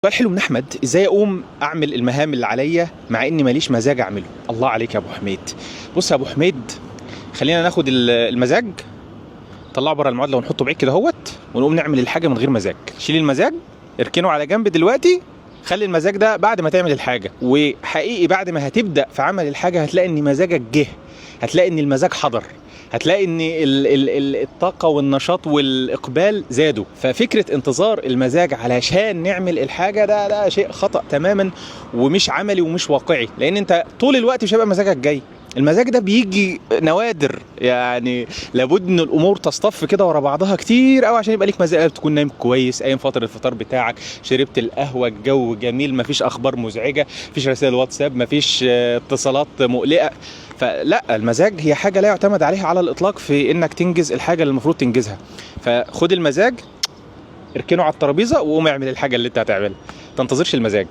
سؤال حلو من احمد، ازاي اقوم اعمل المهام اللي عليا مع اني ماليش مزاج اعمله؟ الله عليك يا ابو حميد. بص يا ابو حميد، خلينا ناخد المزاج، طلعه بره المعادله ونحطه بعيد كده اهوت، ونقوم نعمل الحاجه من غير مزاج. شيل المزاج، اركنه على جنب دلوقتي، خلي المزاج ده بعد ما تعمل الحاجه. وحقيقي بعد ما هتبدا في عمل الحاجه هتلاقي ان مزاجك جه، هتلاقي ان المزاج حضر، هتلاقي ان الطاقه والنشاط والاقبال زادوا. ففكره انتظار المزاج علشان نعمل الحاجه ده شيء خطأ تماما، ومش عملي ومش واقعي، لان انت طول الوقت مش هيبقى مزاجك جاي. المزاج ده بيجي نوادر، يعني لابد ان الامور تصطف كده ورا بعضها كتير قوي عشان يبقى ليك مزاج. تكون نايم كويس، قايم فتره الفطار بتاعك، شربت القهوه، الجو جميل، مفيش اخبار مزعجه، مفيش رسائل واتساب، مفيش اتصالات مقلقه. فلا، المزاج هي حاجه لا يعتمد عليها على الاطلاق في انك تنجز الحاجه اللي المفروض تنجزها. فخد المزاج، اركنه على الترابيزه وقوم اعمل الحاجه اللي انت هتعملها، ما تنتظرش المزاج.